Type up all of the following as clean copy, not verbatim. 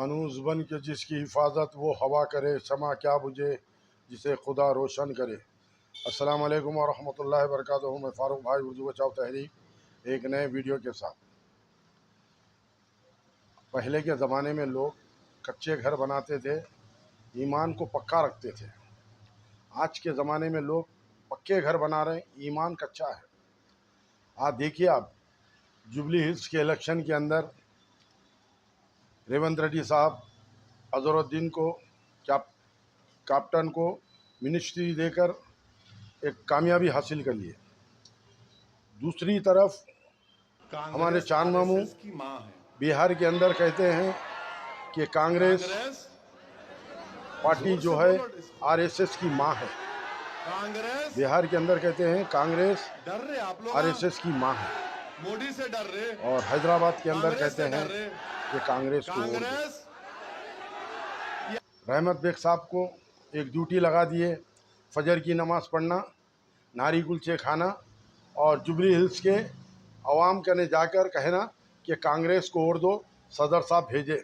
मानूस बन के जिसकी हिफाजत वो हवा करे, शमा क्या बुझे जिसे खुदा रोशन करे। अस्सलाम वालेकुम व रहमतुल्लाहि व बरकातहू। मैं फ़ारूक भाई, उर्दू बचाओ तहरीक, एक नए वीडियो के साथ। पहले के ज़माने में लोग कच्चे घर बनाते थे, ईमान को पक्का रखते थे। आज के ज़माने में लोग पक्के घर बना रहे हैं, ईमान कच्चा है। आप देखिए, आप जुबली हिल्स के इलेक्शन के अंदर रेवंत रेड्डी साहब अजहरुद्दीन को कैप्टन को मिनिस्ट्री देकर एक कामयाबी हासिल कर लिए। दूसरी तरफ हमारे चांद मामू आरएसएस की मां है। बिहार के अंदर कहते हैं कि कांग्रेस पार्टी जोर जो से है बोलो, आरएसएस की मां है। कांग्रेस बिहार के अंदर कहते हैं कांग्रेस डर रहे आप लोग, आरएसएस की मां है। मोदी से डर रहे, और हैदराबाद के अंदर कांग्रेस कहते से हैं डर रहे। कि कांग्रेस को वोट दो। कांग्रेस रहमत बेग साहब को एक ड्यूटी लगा दिए, फजर की नमाज़ पढ़ना, नारी कुलचे खाना और जुबली हिल्स के अवाम के ने जाकर कहना कि कांग्रेस को वोट दो। सदर साहब भेजे,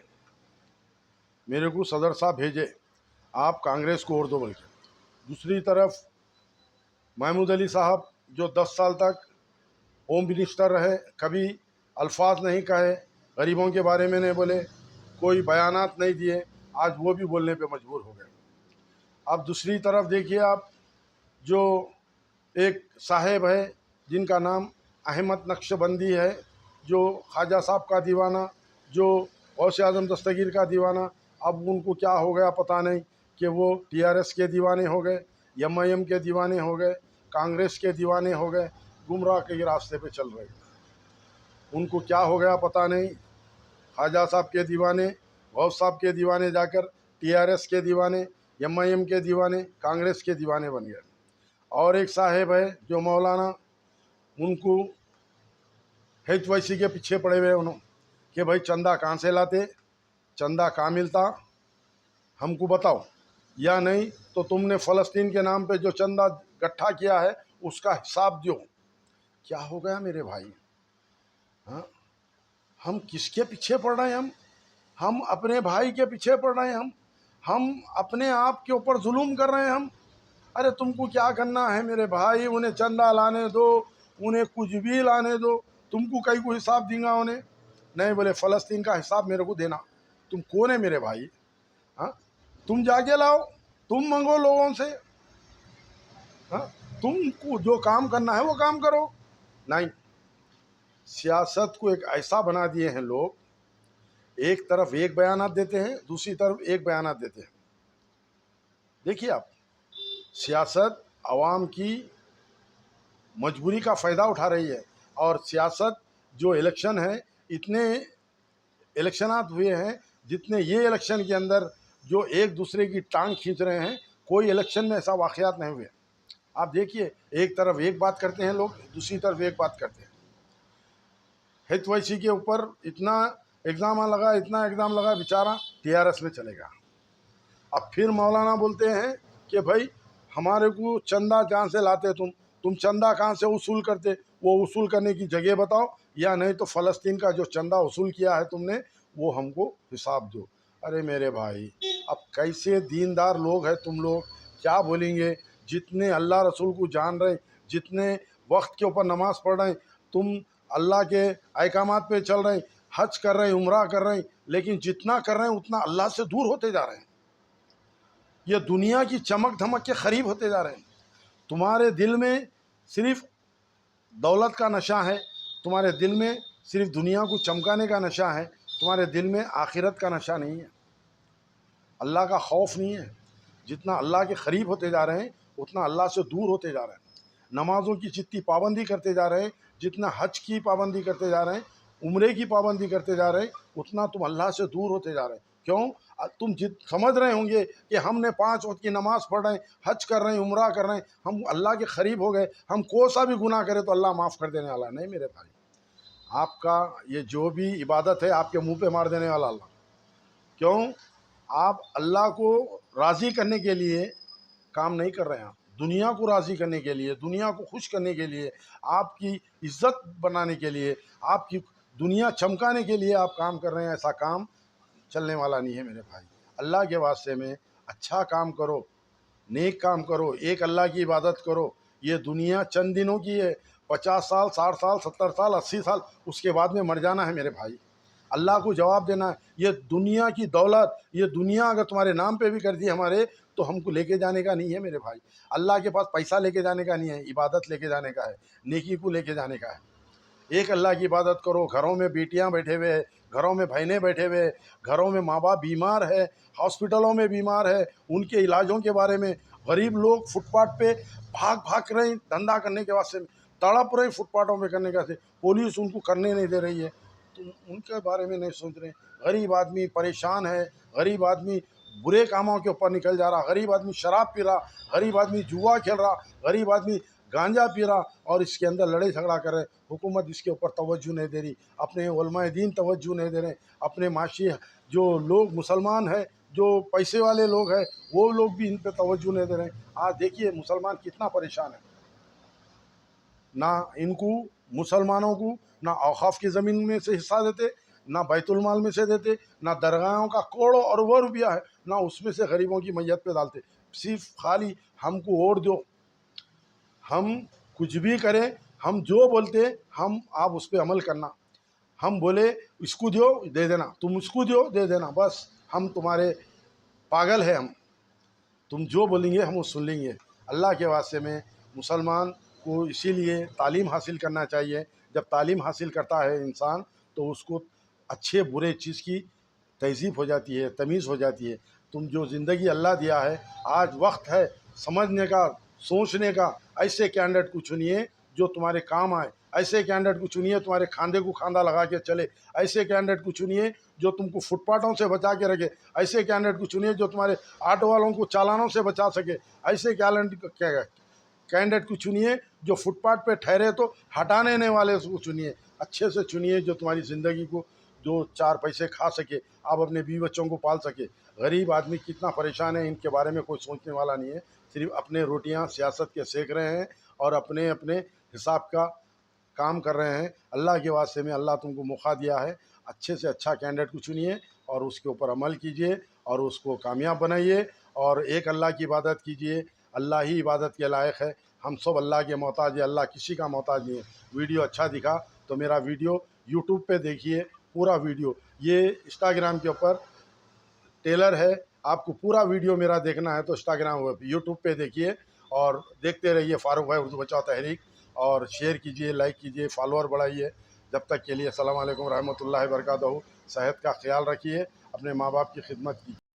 मेरे को सदर साहब भेजे, आप कांग्रेस को वोट दो बोल के। दूसरी तरफ महमूद अली साहब जो 10 साल तक होम मिनिस्टर रहे, कभी अल्फाज नहीं कहे, गरीबों के बारे में नहीं बोले, कोई बयानात नहीं दिए, आज वो भी बोलने पे मजबूर हो गए। अब दूसरी तरफ देखिए आप, जो एक साहेब है जिनका नाम अहमद नक्शबंदी है, जो ख्वाजा साहब का दीवाना, जो गौसे आज़म दस्तगीर का दीवाना, अब उनको क्या हो गया पता नहीं कि वो टीआरएस के दीवाने हो गए, एमआईएम के दीवाने हो गए, कांग्रेस के दीवाने हो गए, गुमराह के रास्ते पे चल रहे। उनको क्या हो गया पता नहीं, ख्वाजा साहब के दीवाने, गौस साहब के दीवाने जाकर टीआरएस के दीवाने, एमआईएम के दीवाने, कांग्रेस के दीवाने बन गए। और एक साहेब है जो मौलाना, उनको हित वैसी के पीछे पड़े हुए उन्होंने कि भाई चंदा कहाँ से लाते, चंदा कहाँ मिलता, हमको बताओ, या नहीं तो तुमने फ़लस्तीन के नाम पे जो चंदा इकट्ठा किया है उसका हिसाब दो। क्या हो गया मेरे भाई? हाँ, हम किसके पीछे पड़ रहे हैं? हम अपने भाई के पीछे पड़ रहे हैं। हम अपने आप के ऊपर जुल्म कर रहे हैं हम। अरे तुमको क्या करना है मेरे भाई? उन्हें चंदा लाने दो, उन्हें कुछ भी लाने दो, तुमको कहीं को हिसाब देंगे उन्हें? नहीं, बोले फ़लस्तीन का हिसाब मेरे को देना। तुम कौन है मेरे भाई? हाँ, तुम जाके लाओ, तुम मंगो लोगों से। हाँ, तुमको जो काम करना है वो काम करो। नहीं, सियासत को एक ऐसा बना दिए हैं लोग, एक तरफ एक बयानात देते हैं, दूसरी तरफ एक बयानात देते हैं। देखिए आप, सियासत आवाम की मजबूरी का फ़ायदा उठा रही है। और सियासत जो इलेक्शन है, इतने इलेक्शनात हुए हैं, जितने ये इलेक्शन के अंदर जो एक दूसरे की टांग खींच रहे हैं, कोई इलेक्शन में ऐसा वाक़यात नहीं हुए। आप देखिए, एक तरफ एक बात करते हैं लोग, दूसरी तरफ एक बात करते हैं। हित वैसी के ऊपर इतना एग्ज़ाम लगा, इतना एग्ज़ाम लगा, बेचारा टीआरएस में चलेगा। अब फिर मौलाना बोलते हैं कि भाई हमारे को चंदा कहाँ से लाते, तुम चंदा कहाँ से वसूल करते, वो वसूल करने की जगह बताओ, या नहीं तो फ़लस्तीन का जो चंदा वसूल किया है तुमने वो हमको हिसाब दो। अरे मेरे भाई, अब कैसे दीनदार लोग हैं तुम लोग, क्या बोलेंगे? जितने अल्लाह रसूल को जान रहे, जितने वक्त के ऊपर नमाज़ पढ़ रहे हैं, तुम अल्लाह के अहकामात पे चल रहे हैं, हज कर रहे हैं, उम्रा कर रहे हैं, लेकिन जितना कर रहे हैं उतना अल्लाह से दूर होते जा रहे हैं। ये दुनिया की चमक धमक के करीब होते जा रहे हैं। तुम्हारे दिल में सिर्फ दौलत का नशा है, तुम्हारे दिल में सिर्फ दुनिया को चमकाने का नशा है, तुम्हारे दिल में आखिरत का नशा नहीं है, अल्लाह का खौफ नहीं है। जितना अल्लाह के करीब होते जा रहे हैं उतना अल्लाह से दूर होते जा रहे हैं। नमाज़ों की जितनी पाबंदी करते जा रहे हैं, जितना हज की पाबंदी करते जा रहे हैं, उम्रे की पाबंदी करते जा रहे हैं, उतना तुम अल्लाह से दूर होते जा रहे हैं। क्यों? तुम समझ रहे होंगे कि हमने 5 वक्त की नमाज़ पढ़ रहे हैं, हज कर रहे हैं, उम्रा कर रहे हैं, हम अल्लाह के करीब हो गए, हम कोई सा भी गुनाह करें तो अल्लाह माफ़ कर देने वाला। नहीं मेरे भाई, आपका ये जो भी इबादत है आपके मुंह पे मार देने वाला अल्लाह। क्यों? आप अल्लाह को राज़ी करने के लिए काम नहीं कर रहे हैं, आप दुनिया को राज़ी करने के लिए, दुनिया को खुश करने के लिए, आपकी इज़्ज़त बनाने के लिए, आपकी दुनिया चमकाने के लिए आप काम कर रहे हैं। ऐसा काम चलने वाला नहीं है मेरे भाई। अल्लाह के वास्ते में अच्छा काम करो, नेक काम करो, एक अल्लाह की इबादत करो। ये दुनिया चंद दिनों की है, 50 साल, 60 साल, 70 साल, 80 साल, उसके बाद में मर जाना है मेरे भाई। अल्लाह को जवाब देना है। ये दुनिया की दौलत, ये दुनिया अगर तुम्हारे नाम पे भी कर दी हमारे, तो हमको लेके जाने का नहीं है मेरे भाई। अल्लाह के पास पैसा लेके जाने का नहीं है, इबादत लेके जाने का है, नेकी को लेके जाने का है। एक अल्लाह की इबादत करो। घरों में बेटियां बैठे हुए हैं, घरों में बहनें बैठे हुए हैं, घरों में माँ बाप बीमार है, हॉस्पिटलों में बीमार है, उनके इलाजों के बारे में गरीब लोग फुटपाथ पे भाग भाग रहे हैं धंधा करने के वास्ते, तड़प रहे फुटपाथों पे करने के वास्ते, पुलिस उनको करने नहीं दे रही है, तो उनके बारे में नहीं सोच रहे। गरीब आदमी परेशान है, गरीब आदमी बुरे कामों के ऊपर निकल जा रहा, गरीब आदमी शराब पी रहा, गरीब आदमी जुआ खेल रहा, गरीब आदमी गांजा पी रहा, और इसके अंदर लड़ाई झगड़ा कर रहे। हुकूमत इसके ऊपर तवज्जो नहीं दे रही, अपने उलमाए दीन तवज्जो नहीं दे रहे, अपने माशी जो लोग मुसलमान हैं, जो पैसे वाले लोग हैं, वो लोग भी इन पर तवज्जो नहीं दे रहे। आज देखिए मुसलमान कितना परेशान है, ना इनको मुसलमानों को ना औकाफ की ज़मीन में से हिस्सा देते, ना बैतुल माल में से देते, ना दरगाहों का करोड़ों अरबों रुपया है, ना उसमें से गरीबों की मैयत पे डालते। सिर्फ खाली हमको वोट दो, हम कुछ भी करें, हम जो बोलते हम आप उस पर अमल करना। हम बोले इसको दो दे देना, तुम उसको दो दे देना, बस हम तुम्हारे पागल है हम, तुम जो बोलेंगे हम वो सुन लेंगे। अल्लाह के वास्ते में मुसलमान को इसीलिए तालीम हासिल करना चाहिए। जब तालीम हासिल करता है इंसान, तो उसको अच्छे बुरे चीज़ की तहज़ीब हो जाती है, तमीज़ हो जाती है। तुम जो ज़िंदगी अल्लाह दिया है, आज वक्त है समझने का, सोचने का। ऐसे कैंडिडेट को चुनिए जो तुम्हारे काम आए, ऐसे कैंडिडेट को चुनिए तुम्हारे खांधे को खांधा लगा के चले, ऐसे कैंडिडेट को चुनिए जो तुमको फुटपाथों से बचा के रखे, ऐसे कैंडिडेट को चुनिए जो तुम्हारे ऑटो वालों को चालानों से बचा सके, ऐसे कैंडिडेट को चुनिए जो फुटपाथ पे ठहरे तो हटाने नहीं वाले उसको चुनिए। अच्छे से चुनिए जो तुम्हारी ज़िंदगी को जो चार पैसे खा सके, आप अपने बीवी बच्चों को पाल सके। गरीब आदमी कितना परेशान है, इनके बारे में कोई सोचने वाला नहीं है। सिर्फ अपने रोटियां सियासत के सेक रहे हैं और अपने अपने हिसाब का काम कर रहे हैं। अल्लाह के वास्ते में अल्लाह तुमको मौका दिया है, अच्छे से अच्छा कैंडिडेट को चुनिए और उसके ऊपर अमल कीजिए और उसको कामयाब बनाइए और एक अल्लाह की इबादत कीजिए। अल्लाह ही इबादत के लायक है, हम सब अल्लाह के मोहताज है, अल्लाह किसी का मोहताज नहीं है। वीडियो अच्छा दिखा तो मेरा वीडियो यूट्यूब पे देखिए, पूरा वीडियो। ये इंस्टाग्राम के ऊपर टेलर है, आपको पूरा वीडियो मेरा देखना है तो इंस्टाग्राम यूट्यूब पे देखिए और देखते रहिए फारूक भाई उर्दू बचाओ तहरीक, और शेयर कीजिए, लाइक कीजिए, फॉलोअर बढ़ाइए। जब तक के लिए अस्सलाम वालेकुम रहमतुल्लाहि व बरकातहू। सेहत का ख्याल रखिए, अपने माँ बाप की खिदमत कीजिए।